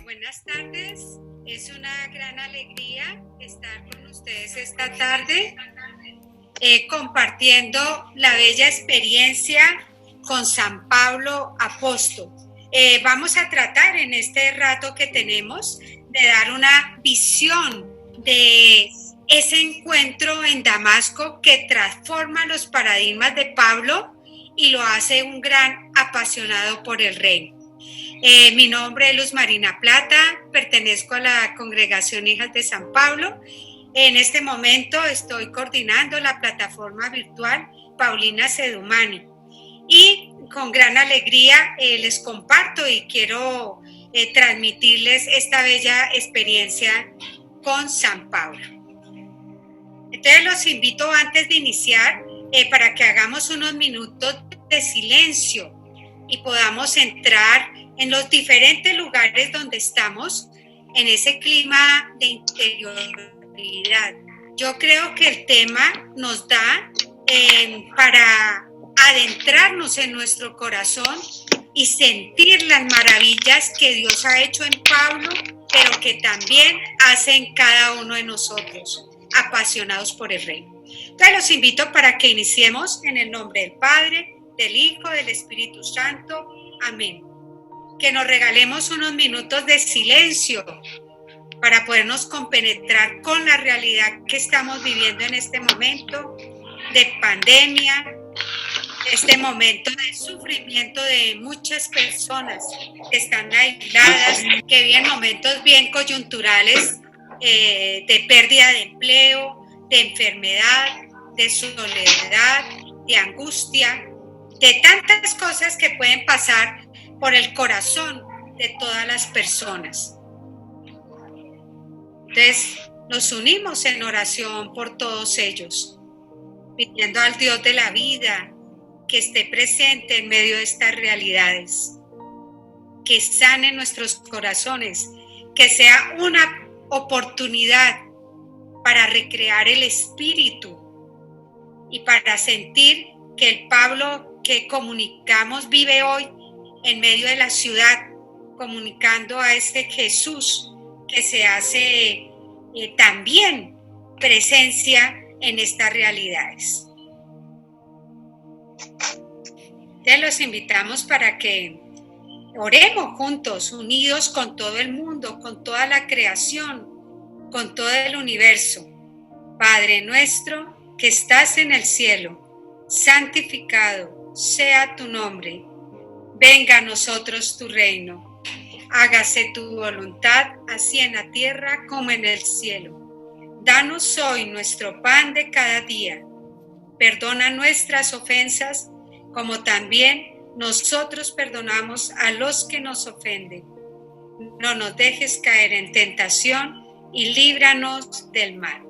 Buenas tardes, es una gran alegría estar con ustedes esta tarde compartiendo la bella experiencia con San Pablo Apóstol. Vamos a tratar en este rato que tenemos de dar una visión de ese encuentro en Damasco que transforma los paradigmas de Pablo y lo hace un gran apasionado por el reino. Mi nombre es Luz Marina Plata, pertenezco a la Congregación Hijas de San Pablo. En este momento estoy coordinando la plataforma virtual Paulina Sedumani y con gran alegría les comparto y quiero transmitirles esta bella experiencia con San Pablo. Entonces los invito antes de iniciar para que hagamos unos minutos de silencio y podamos entrar en los diferentes lugares donde estamos, en ese clima de interioridad. Yo creo que el tema nos da para adentrarnos en nuestro corazón y sentir las maravillas que Dios ha hecho en Pablo, pero que también hace en cada uno de nosotros, apasionados por el reino. Entonces los invito para que iniciemos en el nombre del Padre, del Hijo, del Espíritu Santo. Amén. Que nos regalemos unos minutos de silencio para podernos compenetrar con la realidad que estamos viviendo en este momento de pandemia, este momento de sufrimiento de muchas personas que están aisladas, que viven momentos bien coyunturales de pérdida de empleo, de enfermedad, de soledad, de angustia, de tantas cosas que pueden pasar por el corazón de todas las personas. Entonces, nos unimos en oración por todos ellos, pidiendo al Dios de la vida que esté presente en medio de estas realidades, que sane nuestros corazones, que sea una oportunidad para recrear el espíritu y para sentir que el Pablo que comunicamos vive hoy en medio de la ciudad, comunicando a este Jesús que se hace también presencia en estas realidades. Entonces los invitamos para que oremos juntos, unidos con todo el mundo, con toda la creación, con todo el universo. Padre nuestro que estás en el cielo, santificado sea tu nombre. Venga a nosotros tu reino, hágase tu voluntad, así en la tierra como en el cielo. Danos hoy nuestro pan de cada día. Perdona nuestras ofensas, como también nosotros perdonamos a los que nos ofenden. No nos dejes caer en tentación y líbranos del mal.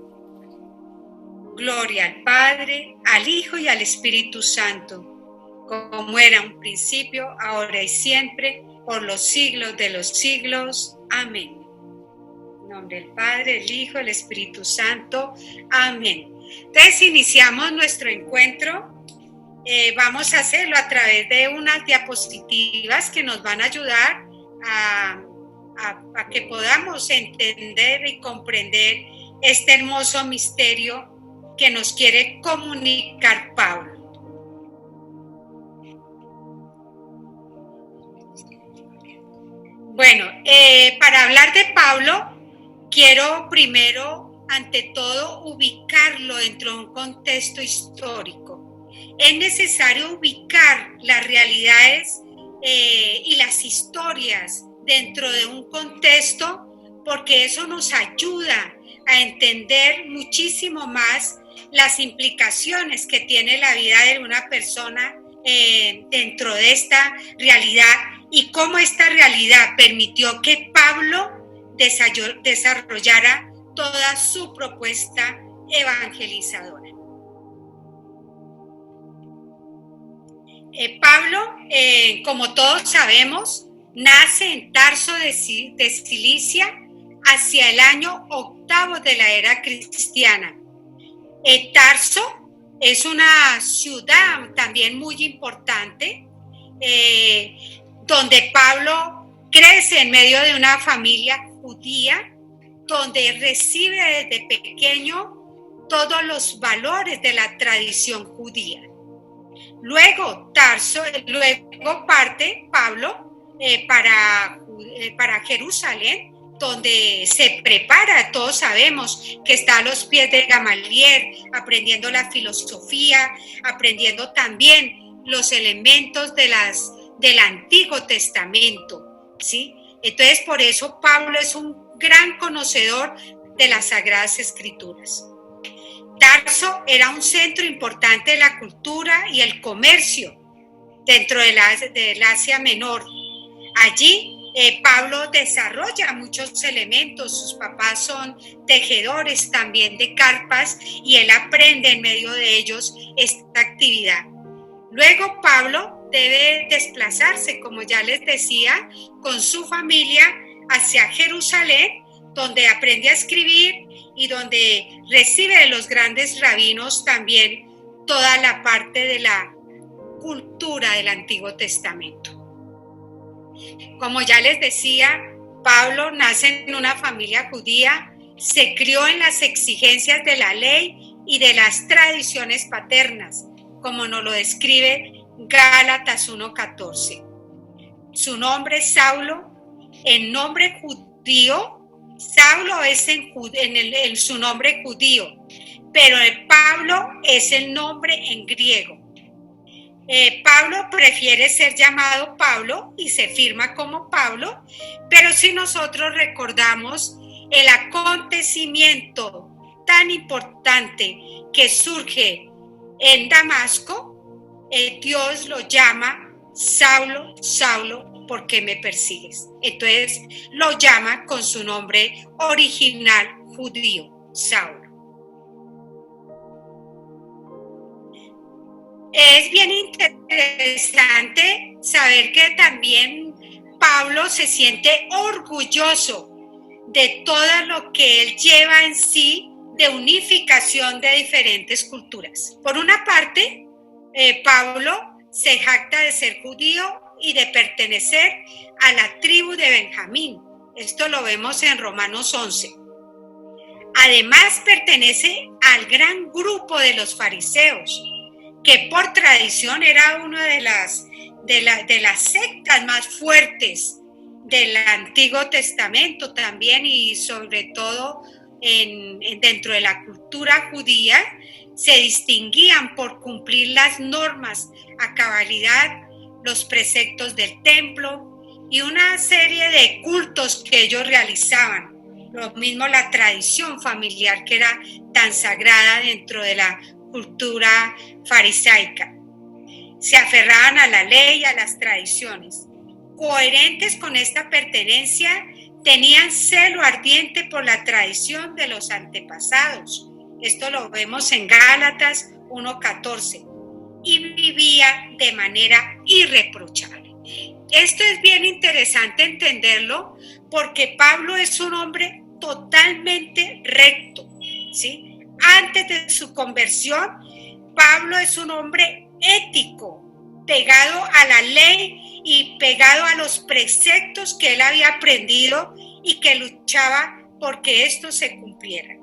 Gloria al Padre, al Hijo y al Espíritu Santo, como era un principio, ahora y siempre, por los siglos de los siglos. Amén. En nombre del Padre, del Hijo, del Espíritu Santo. Amén. Entonces iniciamos nuestro encuentro. Vamos a hacerlo a través de unas diapositivas que nos van a ayudar a que podamos entender y comprender este hermoso misterio que nos quiere comunicar Pablo. Bueno, para hablar de Pablo, quiero primero, ante todo, ubicarlo dentro de un contexto histórico. Es necesario ubicar las realidades y las historias dentro de un contexto, porque eso nos ayuda a entender muchísimo más las implicaciones que tiene la vida de una persona dentro de esta realidad y cómo esta realidad permitió que Pablo desarrollara toda su propuesta evangelizadora. Pablo, como todos sabemos, nace en Tarso de Cilicia hacia el año 8 de la era cristiana. Tarso es una ciudad también muy importante, donde Pablo crece en medio de una familia judía, donde recibe desde pequeño todos los valores de la tradición judía. Luego parte Pablo para Jerusalén, donde se prepara. Todos sabemos que está a los pies de Gamaliel, aprendiendo la filosofía, aprendiendo también los elementos del Antiguo Testamento, ¿sí? Entonces, por eso Pablo es un gran conocedor de las Sagradas Escrituras. Tarso era un centro importante de la cultura y el comercio dentro del Asia Menor. Allí Pablo desarrolla muchos elementos. Sus papás son tejedores también de carpas y él aprende en medio de ellos esta actividad. Luego Pablo debe desplazarse, como ya les decía, con su familia hacia Jerusalén, donde aprende a escribir y donde recibe de los grandes rabinos también toda la parte de la cultura del Antiguo Testamento. Como ya les decía, Pablo nace en una familia judía, se crió en las exigencias de la ley y de las tradiciones paternas, como nos lo describe Gálatas 1:14. Su nombre es Saulo, el nombre judío. Saulo es su nombre judío, pero Pablo es el nombre en griego. Pablo prefiere ser llamado Pablo y se firma como Pablo, pero si nosotros recordamos el acontecimiento tan importante que surge en Damasco, Dios lo llama Saulo, Saulo, ¿por qué me persigues? Entonces lo llama con su nombre original judío, Saulo. Es bien interesante saber que también Pablo se siente orgulloso de todo lo que él lleva en sí de unificación de diferentes culturas. Por una parte, Pablo se jacta de ser judío y de pertenecer a la tribu de Benjamín. Esto lo vemos en Romanos 11. Además, pertenece al gran grupo de los fariseos, que por tradición era una de las sectas más fuertes del Antiguo Testamento también, y sobre todo dentro de la cultura judía se distinguían por cumplir las normas a cabalidad, los preceptos del templo y una serie de cultos que ellos realizaban. Lo mismo la tradición familiar, que era tan sagrada dentro de la cultura farisaica. Se aferraban a la ley y a las tradiciones. Coherentes con esta pertenencia, tenían celo ardiente por la tradición de los antepasados. Esto lo vemos en Gálatas 1:14. Y vivía de manera irreprochable. Esto es bien interesante entenderlo, porque Pablo es un hombre totalmente recto, ¿sí? Antes de su conversión, Pablo es un hombre ético, pegado a la ley y pegado a los preceptos que él había aprendido y que luchaba porque estos se cumplieran.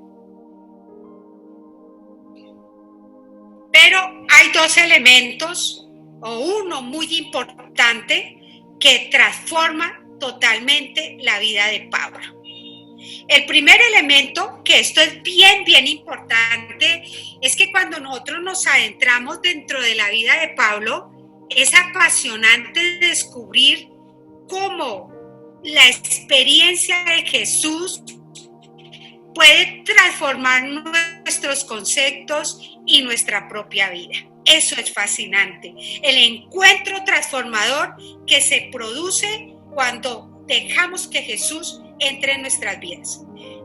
Pero hay dos elementos, o uno muy importante, que transforma totalmente la vida de Pablo. El primer elemento, que esto es bien importante, es que cuando nosotros nos adentramos dentro de la vida de Pablo, es apasionante descubrir cómo la experiencia de Jesús puede transformar nuestros conceptos y nuestra propia vida. Eso es fascinante. El encuentro transformador que se produce cuando dejamos que Jesús entre en nuestras vidas.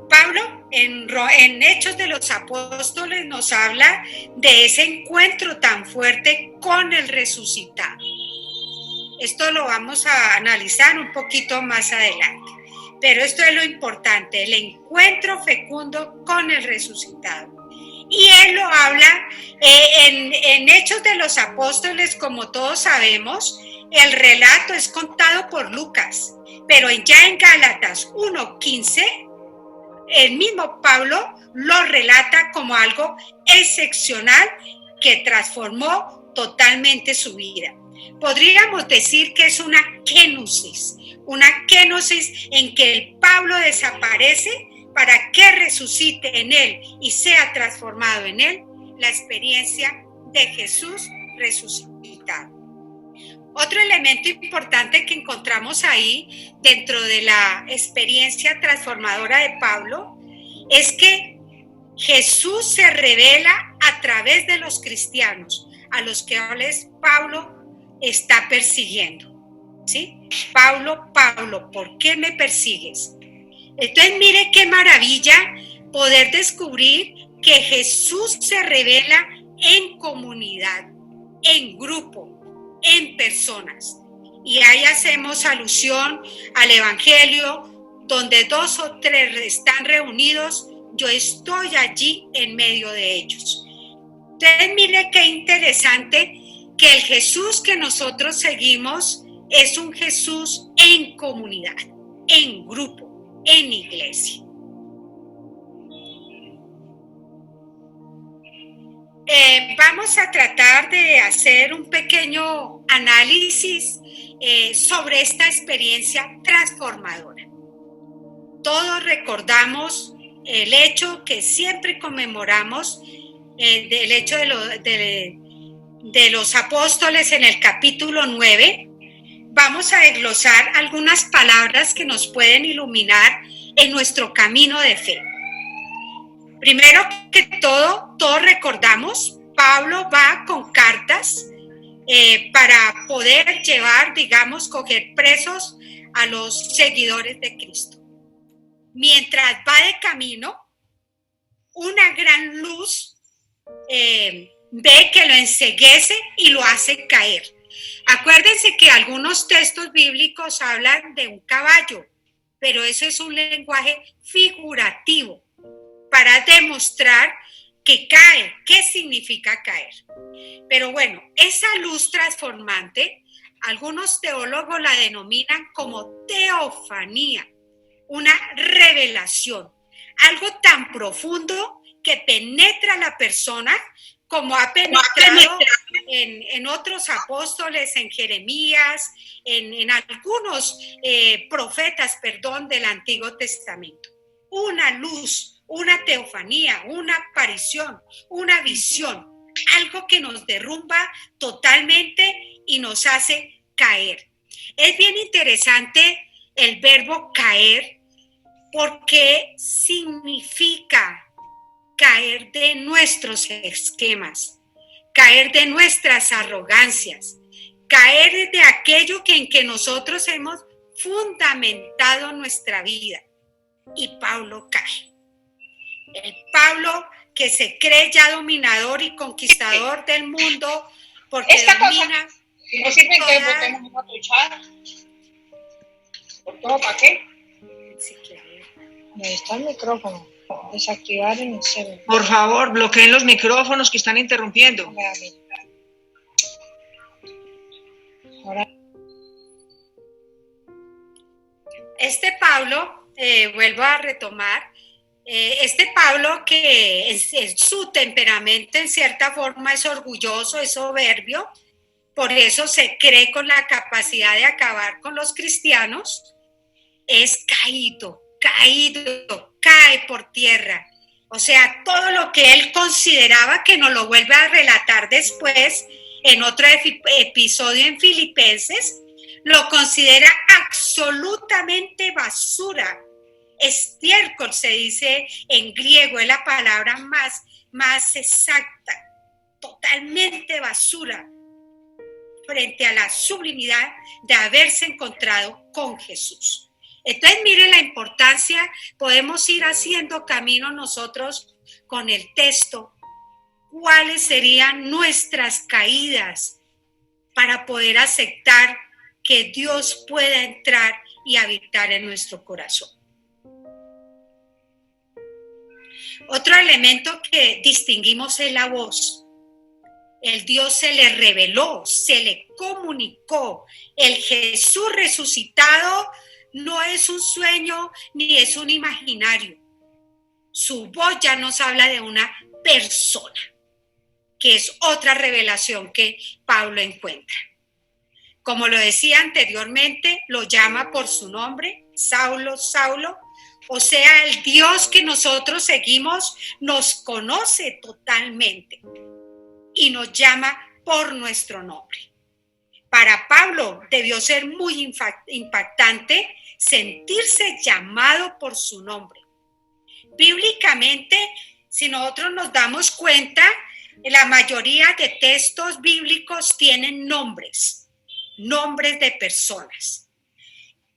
Pablo, en Hechos de los Apóstoles, nos habla de ese encuentro tan fuerte con el resucitado. Esto lo vamos a analizar un poquito más adelante. Pero esto es lo importante, el encuentro fecundo con el resucitado. Y él lo habla en Hechos de los Apóstoles, como todos sabemos, el relato es contado por Lucas, pero ya en Gálatas 1:15, el mismo Pablo lo relata como algo excepcional que transformó totalmente su vida. Podríamos decir que es una kenosis en que el Pablo desaparece para que resucite en él y sea transformado en él la experiencia de Jesús resucitado. Otro elemento importante que encontramos ahí dentro de la experiencia transformadora de Pablo es que Jesús se revela a través de los cristianos a los que Pablo está persiguiendo. ¿Sí? Pablo, ¿por qué me persigues? Entonces mire qué maravilla poder descubrir que Jesús se revela en comunidad, en grupo, en personas. Y ahí hacemos alusión al Evangelio, donde 2 o 3 están reunidos, yo estoy allí en medio de ellos. Entonces mire qué interesante que el Jesús que nosotros seguimos es un Jesús en comunidad, en grupo, en iglesia. Vamos a tratar de hacer un pequeño análisis sobre esta experiencia transformadora. Todos recordamos el hecho que siempre conmemoramos, del hecho de los apóstoles en el capítulo 9. Vamos a desglosar algunas palabras que nos pueden iluminar en nuestro camino de fe. Primero que todo, todos recordamos, Pablo va con cartas para poder llevar, coger presos a los seguidores de Cristo. Mientras va de camino, una gran luz ve que lo enceguece y lo hace caer. Acuérdense que algunos textos bíblicos hablan de un caballo, pero eso es un lenguaje figurativo para demostrar que cae. ¿Qué significa caer? Pero bueno, esa luz transformante, algunos teólogos la denominan como teofanía, una revelación, algo tan profundo que penetra a la persona como ha penetrado en otros apóstoles, en Jeremías, en algunos profetas, del Antiguo Testamento. Una luz, una teofanía, una aparición, una visión, algo que nos derrumba totalmente y nos hace caer. Es bien interesante el verbo caer porque significa caer de nuestros esquemas, caer de nuestras arrogancias, caer de aquello en que nosotros hemos fundamentado nuestra vida. Y Pablo cae. El Pablo que se cree ya dominador y conquistador del mundo porque esta domina. Cosa, si no sirve que botemos una tuchada. ¿Por todo para qué? Si quiere. Ahí está el micrófono. Desactivar en el celular. Por favor, bloqueen los micrófonos que están interrumpiendo. Ahora. Este Pablo, vuelvo a retomar, este Pablo que en su temperamento en cierta forma es orgulloso, es soberbio, por eso se cree con la capacidad de acabar con los cristianos, es cae por tierra. O sea, todo lo que él consideraba, que nos lo vuelve a relatar después en otro episodio en Filipenses, lo considera absolutamente basura. Estiércol se dice en griego, es la palabra más exacta, totalmente basura frente a la sublimidad de haberse encontrado con Jesús. Entonces, miren la importancia, podemos ir haciendo camino nosotros con el texto, cuáles serían nuestras caídas para poder aceptar que Dios pueda entrar y habitar en nuestro corazón. Otro elemento que distinguimos es la voz. El Dios se le reveló, se le comunicó. El Jesús resucitado no es un sueño ni es un imaginario. Su voz ya nos habla de una persona, que es otra revelación que Pablo encuentra. Como lo decía anteriormente, lo llama por su nombre, Saulo, Saulo. O sea, el Dios que nosotros seguimos nos conoce totalmente y nos llama por nuestro nombre. Para Pablo debió ser muy impactante sentirse llamado por su nombre. Bíblicamente, si nosotros nos damos cuenta, la mayoría de textos bíblicos tienen nombres de personas.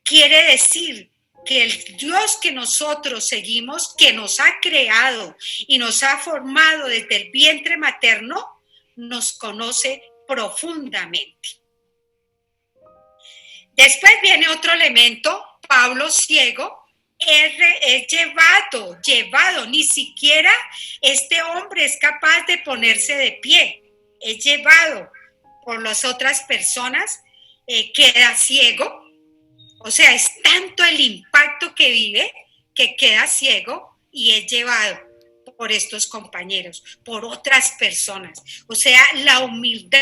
Quiere decir que el Dios que nosotros seguimos, que nos ha creado y nos ha formado desde el vientre materno, nos conoce profundamente. Después viene otro elemento, Pablo ciego, es llevado, ni siquiera este hombre es capaz de ponerse de pie, es llevado por las otras personas, queda ciego. O sea, es tanto el impacto que vive que queda ciego y es llevado por estos compañeros, por otras personas. O sea, la humildad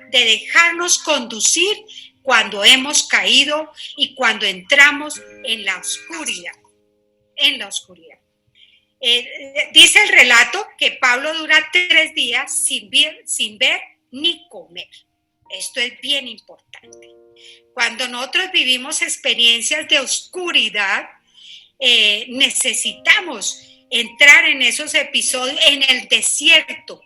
de dejarnos conducir cuando hemos caído y cuando entramos en la oscuridad. Dice el relato que Pablo dura 3 días sin ver ni comer. Esto es bien importante. Cuando nosotros vivimos experiencias de oscuridad, necesitamos entrar en esos episodios en el desierto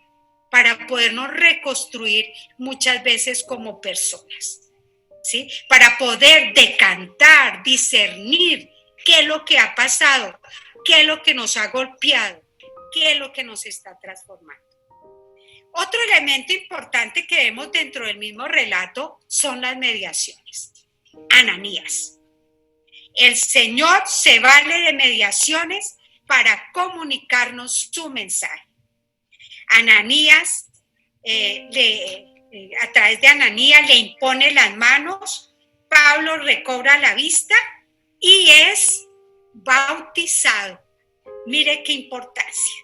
para podernos reconstruir muchas veces como personas, ¿sí? Para poder decantar, discernir qué es lo que ha pasado, qué es lo que nos ha golpeado, qué es lo que nos está transformando. Otro elemento importante que vemos dentro del mismo relato son las mediaciones. Ananías. El Señor se vale de mediaciones para comunicarnos su mensaje. Ananías, a través de Ananías le impone las manos, Pablo recobra la vista y es bautizado. Mire qué importancia.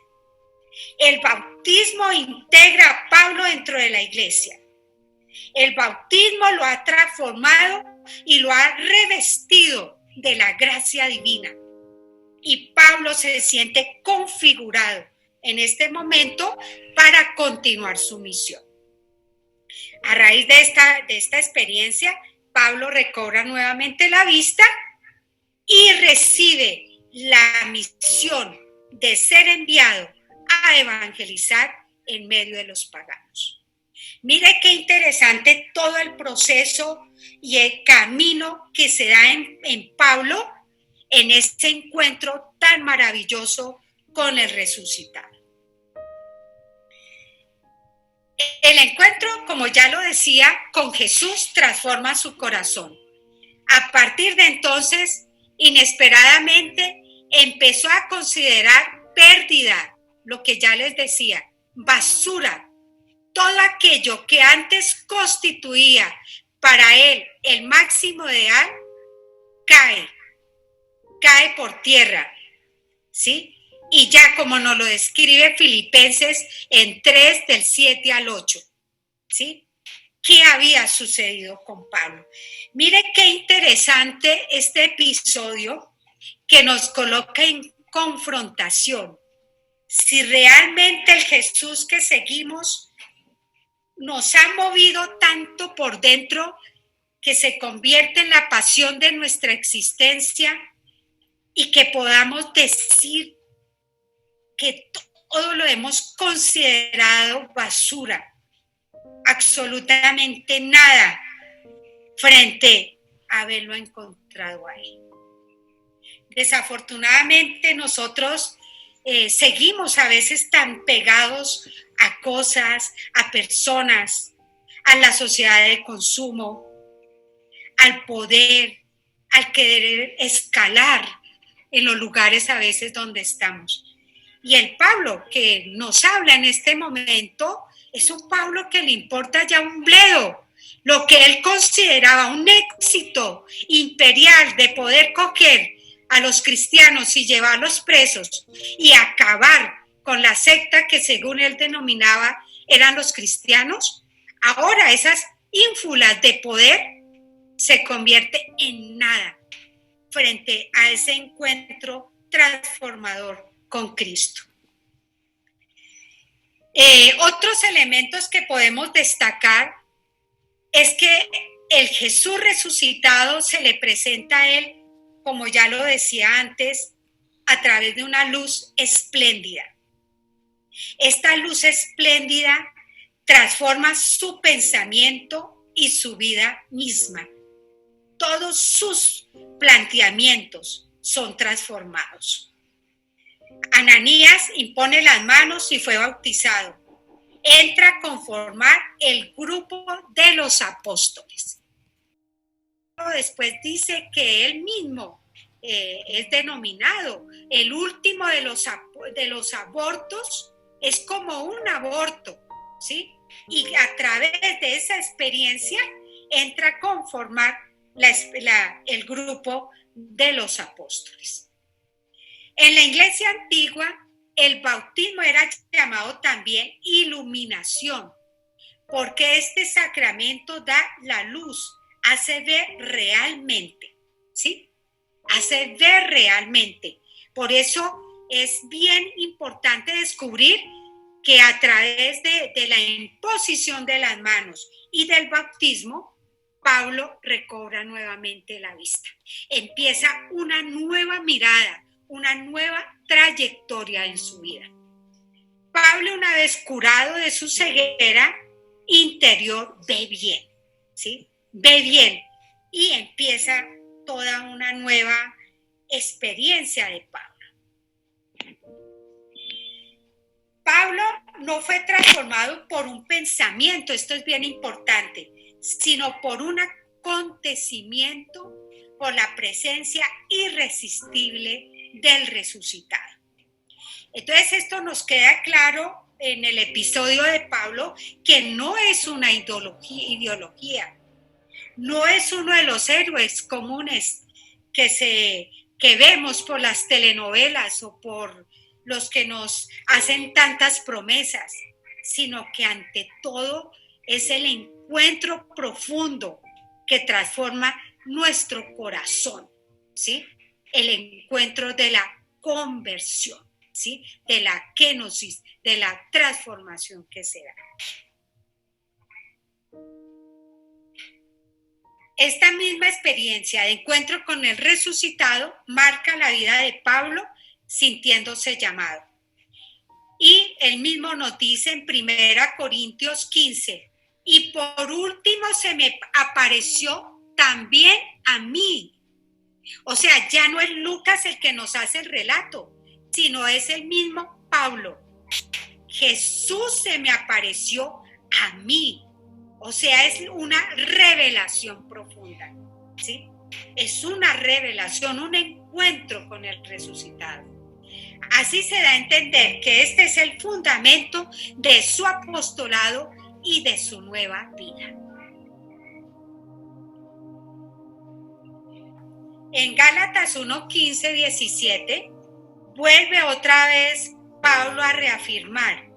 El bautismo integra a Pablo dentro de la iglesia. El bautismo lo ha transformado y lo ha revestido de la gracia divina. Y Pablo se siente configurado en este momento para continuar su misión. A raíz de esta experiencia, Pablo recobra nuevamente la vista y recibe la misión de ser enviado a evangelizar en medio de los paganos. Mire qué interesante todo el proceso y el camino que se da en Pablo en este encuentro tan maravilloso con el resucitado. El encuentro, como ya lo decía, con Jesús transforma su corazón. A partir de entonces, inesperadamente, empezó a considerar pérdida, lo que ya les decía, basura, todo aquello que antes constituía para él el máximo ideal, cae por tierra, ¿sí? Y ya como nos lo describe Filipenses en 3 del 7 al 8, ¿sí? ¿Qué había sucedido con Pablo? Mire qué interesante este episodio que nos coloca en confrontación. Si realmente el Jesús que seguimos nos ha movido tanto por dentro que se convierte en la pasión de nuestra existencia y que podamos decir que todo lo hemos considerado basura, absolutamente nada frente a haberlo encontrado ahí. Desafortunadamente nosotros seguimos a veces tan pegados a cosas, a personas, a la sociedad de consumo, al poder, al querer escalar en los lugares a veces donde estamos. Y el Pablo que nos habla en este momento es un Pablo que le importa ya un bledo. Lo que él consideraba un éxito imperial de poder coger a los cristianos y llevarlos presos y acabar con la secta que según él denominaba eran los cristianos, ahora esas ínfulas de poder se convierte en nada frente a ese encuentro transformador con Cristo. Otros elementos que podemos destacar es que el Jesús resucitado se le presenta a él, como ya lo decía antes, a través de una luz espléndida. Esta luz espléndida transforma su pensamiento y su vida misma. Todos sus planteamientos son transformados. Ananías impone las manos y fue bautizado. Entra a conformar el grupo de los apóstoles. Después dice que él mismo es denominado el último de los abortos, es como un aborto, ¿sí? Y a través de esa experiencia entra a conformar el grupo de los apóstoles. En la iglesia antigua, el bautismo era llamado también iluminación, porque este sacramento da la luz, hace ver realmente, ¿sí? Hace ver realmente. Por eso es bien importante descubrir que a través de la imposición de las manos y del bautismo, Pablo recobra nuevamente la vista. Empieza una nueva mirada, una nueva trayectoria en su vida. Pablo, una vez curado de su ceguera interior, ve bien, ¿sí? Ve bien y empieza toda una nueva experiencia de Pablo. Pablo no fue transformado por un pensamiento, esto es bien importante, sino por un acontecimiento, por la presencia irresistible del resucitado. Entonces esto nos queda claro en el episodio de Pablo, que no es una ideología, no es uno de los héroes comunes que vemos por las telenovelas o por los que nos hacen tantas promesas, sino que ante todo es el encuentro profundo que transforma nuestro corazón, ¿sí? El encuentro de la conversión, ¿sí? De la kenosis, de la transformación que se da. Esta misma experiencia de encuentro con el resucitado marca la vida de Pablo sintiéndose llamado. Y él mismo nos dice en 1 Corintios 15, y por último se me apareció también a mí. O sea, ya no es Lucas el que nos hace el relato, sino es el mismo Pablo. Jesús se me apareció a mí. O sea, es una revelación profunda, ¿sí? Es una revelación, un encuentro con el resucitado. Así se da a entender que este es el fundamento de su apostolado y de su nueva vida. En Gálatas 1, 15, 17, vuelve otra vez Pablo a reafirmar: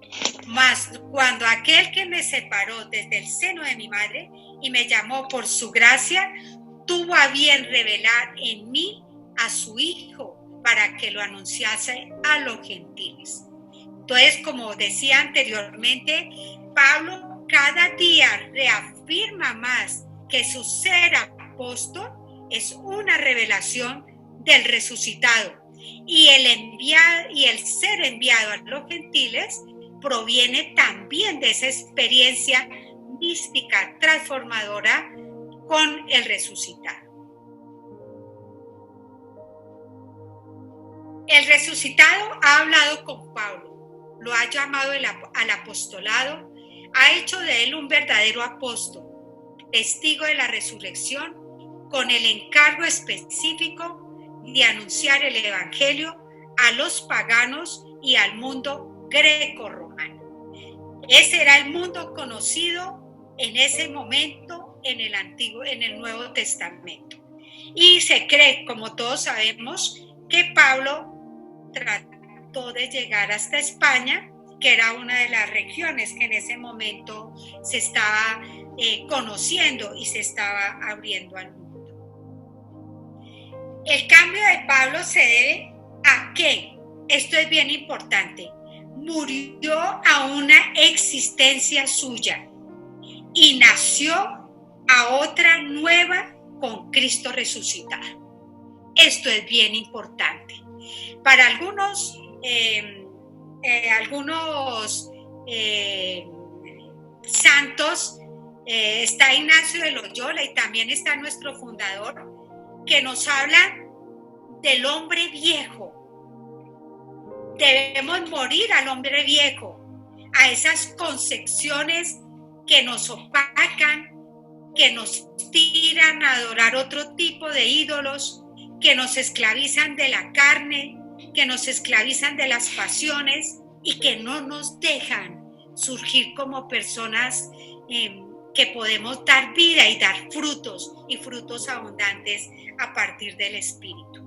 mas cuando aquel que me separó desde el seno de mi madre y me llamó por su gracia, tuvo a bien revelar en mí a su Hijo para que lo anunciase a los gentiles. Entonces, como decía anteriormente, Pablo cada día reafirma más que su ser apóstol es una revelación del resucitado, y el ser enviado a los gentiles proviene también de esa experiencia mística transformadora con el resucitado. El resucitado ha hablado con Pablo, lo ha llamado al apostolado, ha hecho de él un verdadero apóstol, testigo de la resurrección, con el encargo específico de anunciar el evangelio a los paganos y al mundo greco-romano. Ese era el mundo conocido en ese momento en el Nuevo Testamento. Y se cree, como todos sabemos, que Pablo trató de llegar hasta España, que era una de las regiones que en ese momento se estaba conociendo y se estaba abriendo al mundo. El cambio de Pablo se debe a que, esto es bien importante, murió a una existencia suya y nació a otra nueva con Cristo resucitado. Esto es bien importante. Para algunos santos, está Ignacio de Loyola y también está nuestro fundador, que nos habla del hombre viejo. Debemos morir al hombre viejo, a esas concepciones que nos opacan, que nos tiran a adorar otro tipo de ídolos, que nos esclavizan de la carne, que nos esclavizan de las pasiones y que no nos dejan surgir como personas que podemos dar vida y dar frutos y frutos abundantes a partir del Espíritu.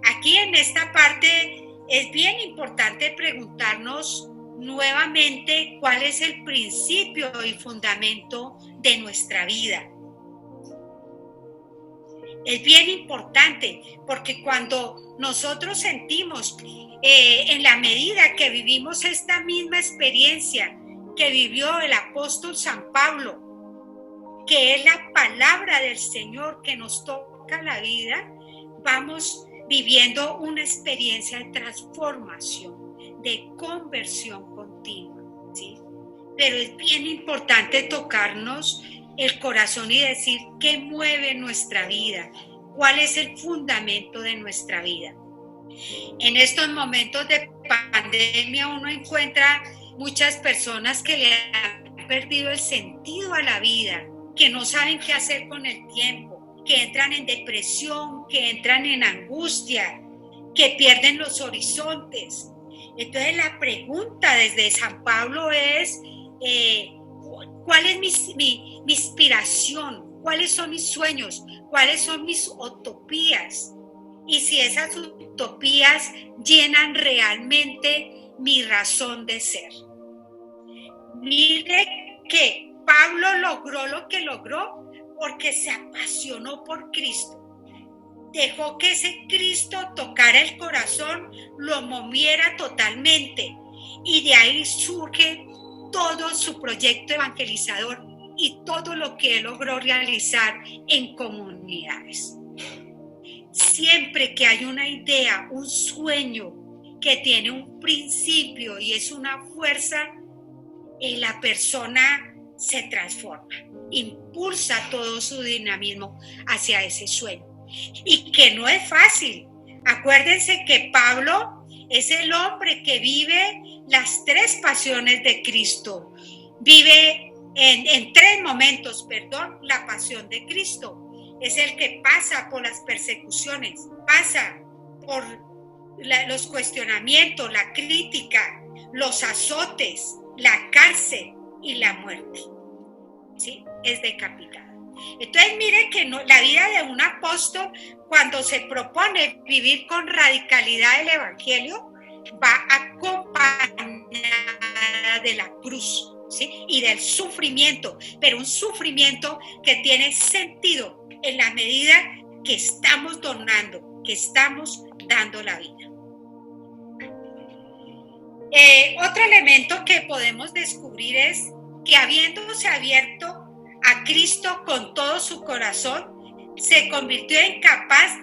Aquí en esta parte es bien importante preguntarnos nuevamente cuál es el principio y fundamento de nuestra vida. Es bien importante porque cuando nosotros sentimos, en la medida que vivimos esta misma experiencia que vivió el apóstol San Pablo, que es la palabra del Señor que nos toca la vida, vamos viviendo una experiencia de transformación, de conversión continua, ¿sí? Pero es bien importante tocarnos el corazón y decir qué mueve nuestra vida, cuál es el fundamento de nuestra vida. En estos momentos de pandemia uno encuentra muchas personas que le han perdido el sentido a la vida, que no saben qué hacer con el tiempo, que entran en depresión, que entran en angustia, que pierden los horizontes. Entonces la pregunta desde San Pablo es, ¿cuál es mi inspiración? ¿Cuáles son mis sueños? ¿Cuáles son mis utopías? Y si esas utopías llenan realmente mi razón de ser. Mire que Pablo logró lo que logró porque se apasionó por Cristo. Dejó que ese Cristo tocara el corazón, lo moviera totalmente. Y de ahí surge todo su proyecto evangelizador y todo lo que él logró realizar en comunidades. Siempre que hay una idea, un sueño que tiene un principio y es una fuerza, la persona se transforma, impulsa todo su dinamismo hacia ese sueño. Y que no es fácil. Acuérdense que Pablo es el hombre que vive las tres pasiones de Cristo. Vive en tres momentos, la pasión de Cristo. Es el que pasa por las persecuciones, pasa por los cuestionamientos, la crítica, los azotes, la cárcel y la muerte. ¿Sí? Es decapitado. Entonces mire que la vida de un apóstol, cuando se propone vivir con radicalidad el evangelio, va acompañada de la cruz, ¿sí? Y del sufrimiento, pero un sufrimiento que tiene sentido en la medida que estamos donando, que estamos dando la vida. Otro elemento que podemos descubrir es que habiéndose abierto a Cristo con todo su corazón, se convirtió en capaz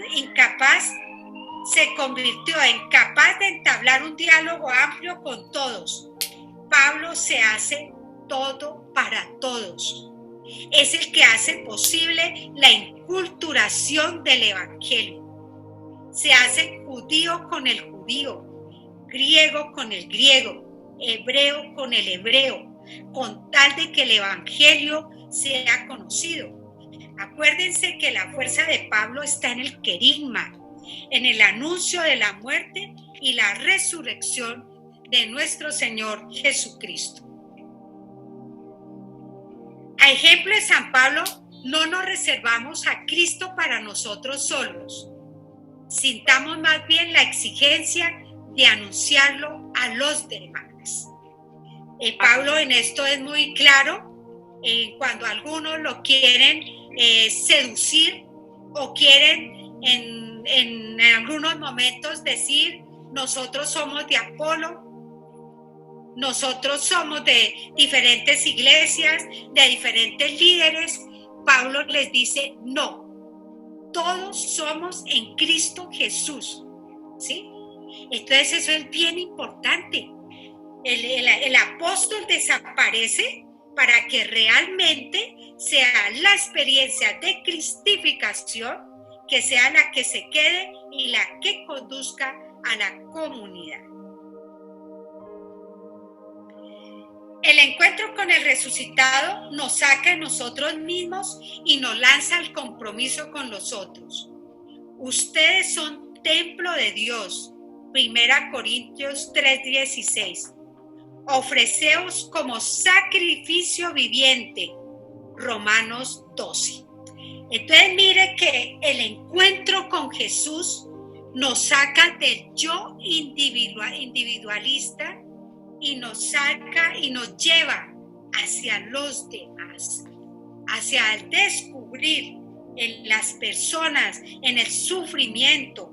de entablar un diálogo amplio con todos. Pablo se hace todo para todos. Es el que hace posible la inculturación del evangelio. Se hace judío con el judío, griego con el griego, hebreo con el hebreo, con tal de que el evangelio sea conocido. Acuérdense que la fuerza de Pablo está en el querigma, en el anuncio de la muerte y la resurrección de nuestro Señor Jesucristo. A ejemplo de San Pablo, no nos reservamos a Cristo para nosotros solos. Sintamos más bien la exigencia de anunciarlo a los demás. Pablo en esto es muy claro, cuando algunos lo quieren seducir o quieren en algunos momentos decir, nosotros somos de Apolo, nosotros somos de diferentes iglesias, de diferentes líderes. Pablo les dice, no, todos somos en Cristo Jesús, ¿sí? Entonces eso es bien importante. El apóstol desaparece para que realmente sea la experiencia de cristificación que sea la que se quede y la que conduzca a la comunidad. El encuentro con el resucitado nos saca de nosotros mismos y nos lanza al compromiso con los otros. Ustedes son templo de Dios, 1 Corintios 3:16. Ofreceos como sacrificio viviente, Romanos 12. Entonces mire que el encuentro con Jesús nos saca del yo individualista y nos saca y nos lleva hacia los demás, hacia el descubrir en las personas, en el sufrimiento,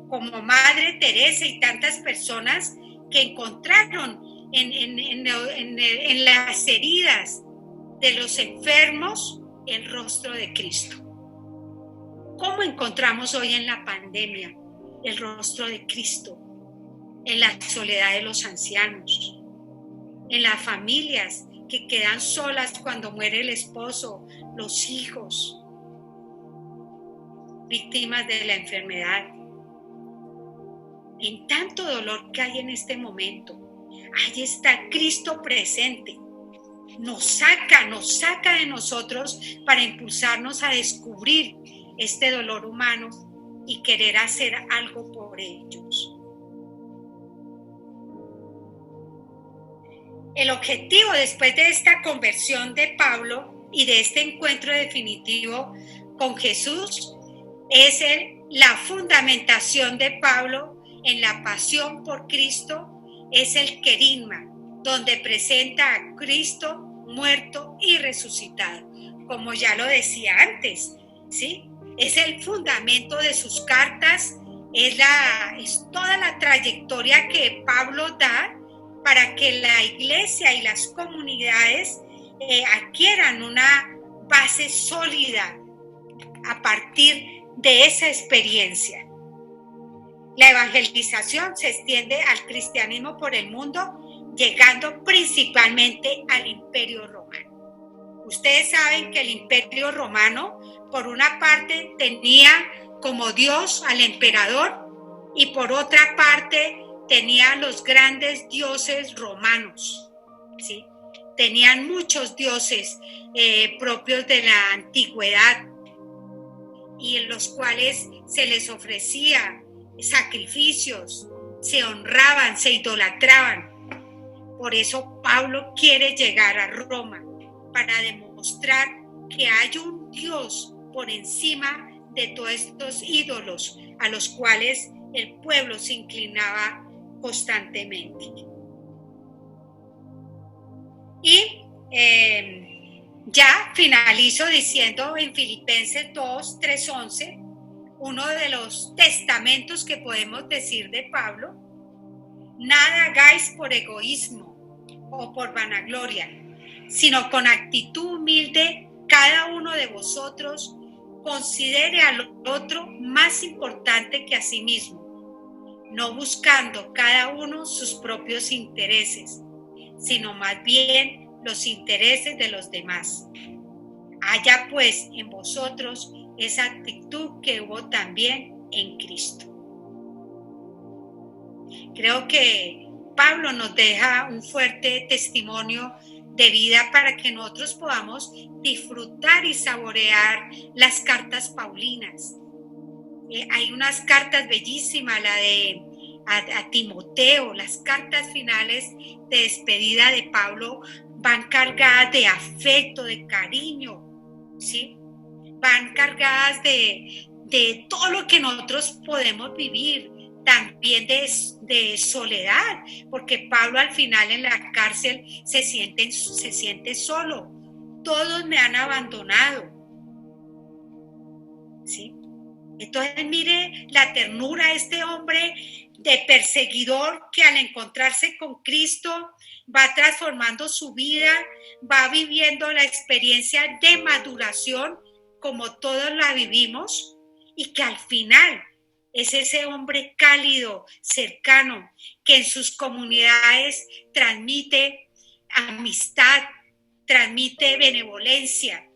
como Madre Teresa y tantas personas que encontraron en las heridas de los enfermos el rostro de Cristo. ¿Cómo encontramos hoy en la pandemia el rostro de Cristo? En la soledad de los ancianos, en las familias que quedan solas cuando muere el esposo, los hijos, víctimas de la enfermedad. En tanto dolor que hay en este momento, ahí está Cristo presente. Nos saca de nosotros para impulsarnos a descubrir este dolor humano y querer hacer algo por ellos. El objetivo después de esta conversión de Pablo y de este encuentro definitivo con Jesús es la fundamentación de Pablo en la pasión por Cristo, es el querigma, donde presenta a Cristo muerto y resucitado, como ya lo decía antes, ¿sí? Es el fundamento de sus cartas, es toda la trayectoria que Pablo da para que la iglesia y las comunidades adquieran una base sólida a partir de esa experiencia. La evangelización se extiende al cristianismo por el mundo, llegando principalmente al Imperio Romano. Ustedes saben que el Imperio Romano, por una parte, tenía como Dios al emperador y por otra parte tenía los grandes dioses romanos, ¿sí? Tenían muchos dioses propios de la antigüedad y en los cuales se les ofrecía sacrificios, se honraban, se idolatraban. Por eso Pablo quiere llegar a Roma para demostrar que hay un Dios por encima de todos estos ídolos a los cuales el pueblo se inclinaba constantemente. Y ya finalizo diciendo en Filipenses 2, 3, 11, uno de los testamentos que podemos decir de Pablo: nada hagáis por egoísmo o por vanagloria, sino con actitud humilde cada uno de vosotros considere al otro más importante que a sí mismo, no buscando cada uno sus propios intereses, sino más bien los intereses de los demás. Haya pues en vosotros esa actitud que hubo también en Cristo. Creo que Pablo nos deja un fuerte testimonio de vida para que nosotros podamos disfrutar y saborear las cartas paulinas. Hay unas cartas bellísimas, la de a Timoteo, las cartas finales de despedida de Pablo van cargadas de afecto, de cariño, ¿sí? Van cargadas de todo lo que nosotros podemos vivir, también de soledad, porque Pablo al final en la cárcel se siente solo. Todos me han abandonado, ¿sí? Entonces mire la ternura de este hombre de perseguidor que al encontrarse con Cristo va transformando su vida, va viviendo la experiencia de maduración como todos la vivimos, y que al final es ese hombre cálido, cercano, que en sus comunidades transmite amistad, transmite benevolencia,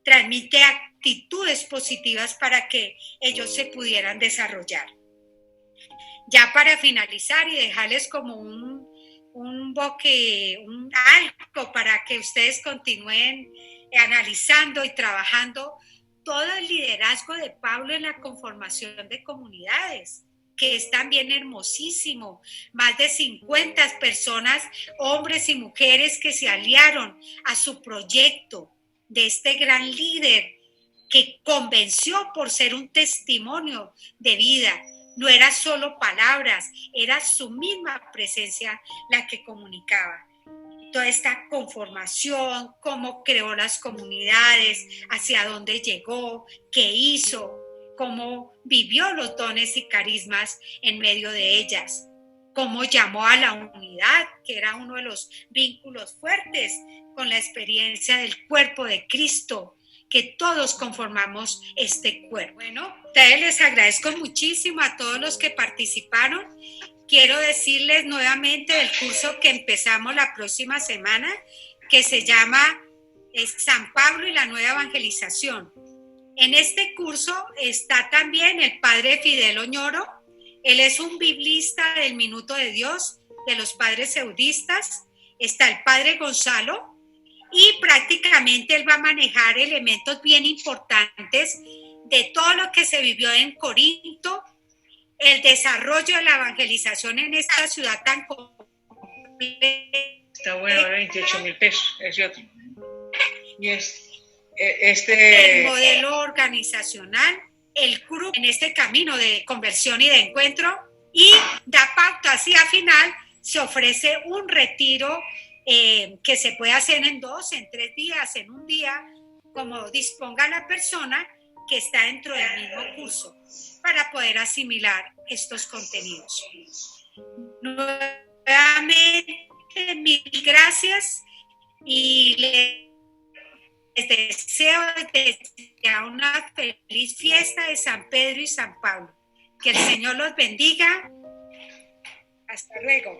transmite actitudes positivas para que ellos se pudieran desarrollar. Ya para finalizar y dejarles como un algo para que ustedes continúen analizando y trabajando todo el liderazgo de Pablo en la conformación de comunidades, que es también hermosísimo. Más de 50 personas, hombres y mujeres, que se aliaron a su proyecto de este gran líder que convenció por ser un testimonio de vida. No era solo palabras, era su misma presencia la que comunicaba. Toda esta conformación, cómo creó las comunidades, hacia dónde llegó, qué hizo, cómo vivió los dones y carismas en medio de ellas, cómo llamó a la unidad, que era uno de los vínculos fuertes con la experiencia del cuerpo de Cristo, que todos conformamos este cuerpo. Bueno, ustedes les agradezco muchísimo a todos los que participaron. Quiero decirles nuevamente del curso que empezamos la próxima semana, que se llama San Pablo y la Nueva Evangelización. En este curso está también el padre Fidel Oñoro. Él es un biblista del Minuto de Dios, de los padres seudistas. Está el padre Gonzalo, y prácticamente él va a manejar elementos bien importantes de todo lo que se vivió en Corinto, el desarrollo de la evangelización en esta ciudad tan compleja. Está bueno, 28,000 pesos, ese otro. Y el modelo organizacional, el grupo en este camino de conversión y de encuentro, y da pautas, y al final se ofrece un retiro que se puede hacer en 2, en 3 días, en un día, como disponga la persona que está dentro del mismo curso, para poder asimilar estos contenidos. Nuevamente, mil gracias, y les deseo una feliz fiesta de San Pedro y San Pablo. Que el Señor los bendiga. Hasta luego.